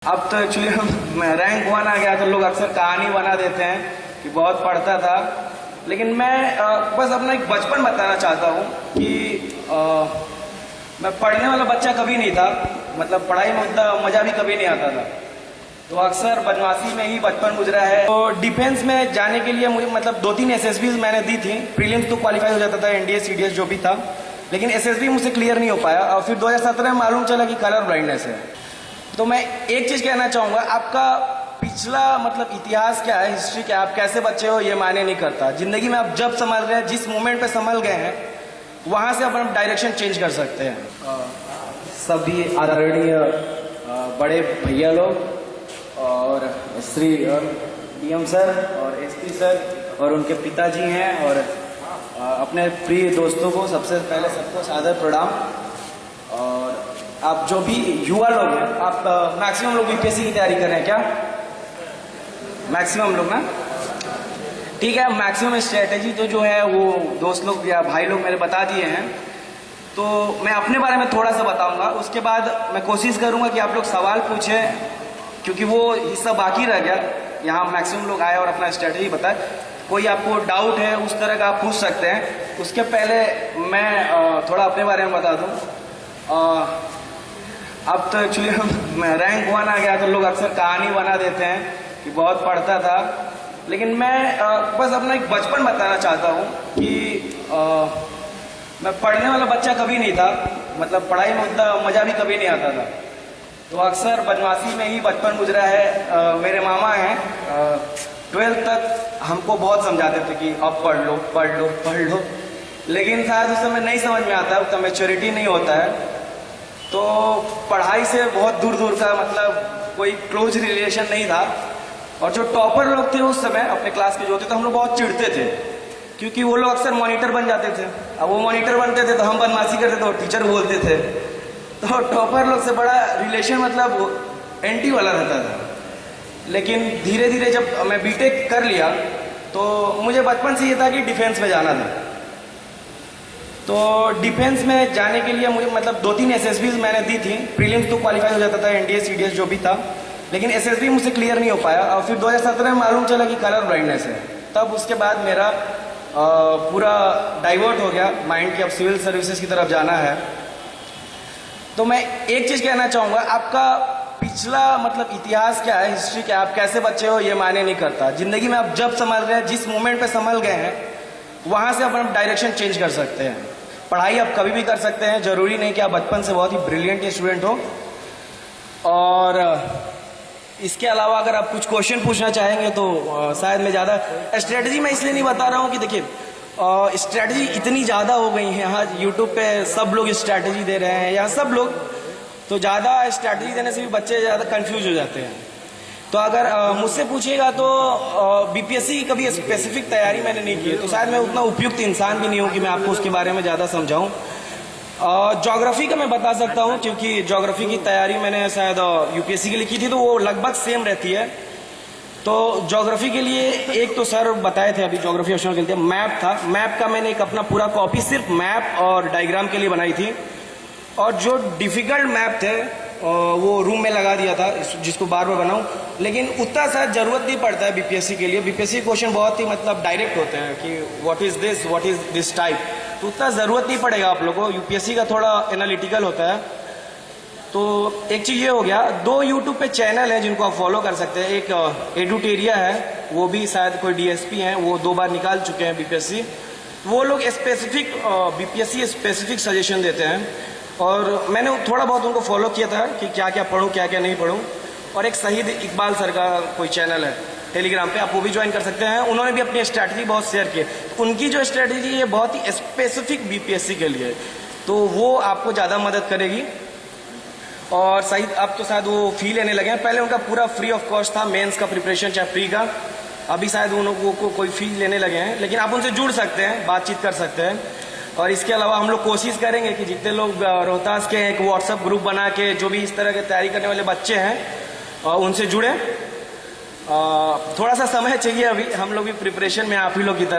अब तो एक्चुअली हम रैंक 1 आ गया तो लोग अक्सर कहानी बना देते हैं कि बहुत पढ़ता था। लेकिन मैं बस अपना एक बचपन बताना चाहता हूँ कि मैं पढ़ने वाला बच्चा कभी नहीं था। मतलब पढ़ाई में उतना मजा भी कभी नहीं आता था, तो अक्सर बदमाशी में ही बचपन गुजरा है। तो डिफेंस में जाने के लिए मुझे मतलब 2-3 एसएसबी मैंने दी थी। प्रीलिम्स तो क्वालिफाई हो जाता था, एनडीए सीडीएस जो भी था, लेकिन एसएसबी मुझसे क्लियर नहीं हो पाया। और फिर 2017 में मालूम चला कि कलर ब्लाइंडनेस है। तो मैं एक चीज कहना चाहूंगा, आपका पिछला मतलब इतिहास क्या है, हिस्ट्री क्या है, आप कैसे बच्चे हो ये मायने नहीं करता। जिंदगी में आप जब संभल रहे हैं, जिस मोमेंट पे संभल गए हैं, वहां से अपन डायरेक्शन चेंज कर सकते हैं। सभी आदरणीय बड़े भैया लोग और श्री डीएम सर और एसपी सर और उनके पिताजी हैं और अपने प्रिय दोस्तों को सबसे पहले सबको सादर प्रणाम। और आप जो भी युवा लोग हैं, आप मैक्सिमम लोग यूपीएससी की तैयारी कर रहे हैं क्या? मैक्सिमम लोग ना, ठीक है। मैक्सिमम स्ट्रेटेजी तो जो है वो दोस्त लोग या भाई लोग मेरे बता दिए हैं। तो मैं अपने बारे में थोड़ा सा बताऊंगा, उसके बाद मैं कोशिश करूंगा कि आप लोग सवाल पूछें, क्योंकि वो हिस्सा बाकी रह गया। यहाँ मैक्सिमम लोग आए और अपना स्ट्रेटेजी बताए। कोई आपको डाउट है उस तरह का आप पूछ सकते हैं। उसके पहले मैं थोड़ा अपने बारे में बता दूं। अब तो एक्चुअली हम रैंक 1 आ गया तो लोग अक्सर कहानी बना देते हैं कि बहुत पढ़ता था। लेकिन मैं बस अपना एक बचपन बताना चाहता हूँ कि मैं पढ़ने वाला बच्चा कभी नहीं था। मतलब पढ़ाई में उतना मजा भी कभी नहीं आता था, तो अक्सर बदमाशी में ही बचपन गुजरा है। मेरे मामा हैं, 12th तक हमको बहुत समझाते थे कि अब पढ़ लो पढ़ लो पढ़ लो, लेकिन शायद उस समय नहीं समझ में आता है, उतना मैच्योरिटी नहीं होता है। तो पढ़ाई से बहुत दूर दूर का मतलब कोई क्लोज रिलेशन नहीं था। और जो टॉपर लोग थे उस समय अपने क्लास के जो होते थे, हम लोग बहुत चिढ़ते थे, क्योंकि वो लोग अक्सर मॉनिटर बन जाते थे। अब वो मॉनिटर बनते थे तो हम बदमाशी करते थे और टीचर बोलते थे। तो टॉपर लोग से बड़ा रिलेशन मतलब एंटी वाला रहता था। लेकिन धीरे धीरे जब मैं बीटेक कर लिया तो मुझे बचपन से ये था कि डिफेंस में जाना था। तो डिफेंस में जाने के लिए मुझे मतलब 2-3 एसएसबी मैंने दी थी। प्रीलिम्स तो क्वालिफाई हो जाता था, एनडीए सीडीएस जो भी था, लेकिन एसएसबी मुझसे क्लियर नहीं हो पाया। और फिर 2017 में मालूम चला कि कलर ब्लाइंडनेस है। तब उसके बाद मेरा पूरा डाइवर्ट हो गया माइंड कि अब सिविल सर्विसेज की तरफ जाना है। तो मैं एक चीज कहना चाहूंगा, आपका पिछला मतलब इतिहास क्या है, हिस्ट्री क्या है, आप कैसे बच्चे हो ये मायने नहीं करता। जिंदगी में आप जब संभल रहे हैं, जिस मोमेंट पे संभल गए हैं, वहां से अपन डायरेक्शन चेंज कर सकते हैं। पढ़ाई आप कभी भी कर सकते हैं, जरूरी नहीं कि आप बचपन से बहुत ही ब्रिलियंट स्टूडेंट हो। और इसके अलावा अगर आप कुछ क्वेश्चन पूछना चाहेंगे तो शायद मैं ज्यादा स्ट्रेटजी मैं इसलिए नहीं बता रहा हूँ कि देखिए स्ट्रेटजी इतनी ज्यादा हो गई है। यहाँ यूट्यूब पे सब लोग स्ट्रेटजी दे रहे हैं, यहाँ सब लोग, तो ज्यादा स्ट्रेटजी देने से भी बच्चे ज्यादा कंफ्यूज हो जाते हैं। तो अगर मुझसे पूछिएगा तो बीपीएससी की कभी स्पेसिफिक तैयारी मैंने नहीं की है, तो शायद मैं उतना उपयुक्त इंसान भी नहीं हूँ कि मैं आपको उसके बारे में ज्यादा समझाऊं। ज्योग्राफी का मैं बता सकता हूँ, क्योंकि ज्योग्राफी की तैयारी मैंने शायद यूपीएससी के लिए की थी, तो वो लगभग सेम रहती है। तो ज्योग्राफी के लिए एक तो सर बताए थे अभी ज्योग्राफी ऑप्शनल के लिए मैप था। मैप का मैंने एक अपना पूरा कॉपी सिर्फ मैप और डायग्राम के लिए बनाई थी। और जो डिफिकल्ट मैप थे वो रूम में लगा दिया था, जिसको बार बार बनाऊं। लेकिन उतना शायद जरूरत नहीं पड़ता है बीपीएससी के लिए। बीपीएससी क्वेश्चन बहुत ही मतलब डायरेक्ट होते हैं कि व्हाट इज दिस टाइप, तो उतना जरूरत नहीं पड़ेगा आप लोगों को। यूपीएससी का थोड़ा एनालिटिकल होता है। तो एक चीज ये हो गया। 2 यूट्यूब पे चैनल है जिनको आप फॉलो कर सकते हैं। एक एडुटेरिया है, वो भी शायद कोई डीएसपी हैं, वो 2 बार निकाल चुके हैं बीपीएससी। वो लोग स्पेसिफिक बीपीएससी स्पेसिफिक सजेशन देते हैं, और मैंने थोड़ा बहुत उनको फॉलो किया था कि क्या क्या पढूं क्या क्या नहीं पढूं। और एक शहीद इकबाल सर का कोई चैनल है टेलीग्राम पे, आप वो भी ज्वाइन कर सकते हैं। उन्होंने भी अपनी स्ट्रैटेजी बहुत शेयर की। उनकी जो स्ट्रैटेजी है बहुत ही स्पेसिफिक बीपीएससी के लिए, तो वो आपको ज्यादा मदद करेगी। और शहीद अब तो शायद वो फी लेने लगे हैं, पहले उनका पूरा फ्री ऑफ कॉस्ट था मेंस का प्रिपरेशन चाहे प्री का। अभी शायद उन लोगों को कोई फी लेने लगे हैं, लेकिन आप उनसे जुड़ सकते हैं, बातचीत कर सकते हैं। और इसके अलावा हम लोग कोशिश करेंगे कि जितने लोग रोहतास के एक व्हाट्सएप ग्रुप बना के जो भी इस तरह की तैयारी करने वाले बच्चे हैं उनसे जुड़े। थोड़ा सा समय चाहिए, अभी हम लोग भी प्रिपरेशन में आप ही लोग की तरह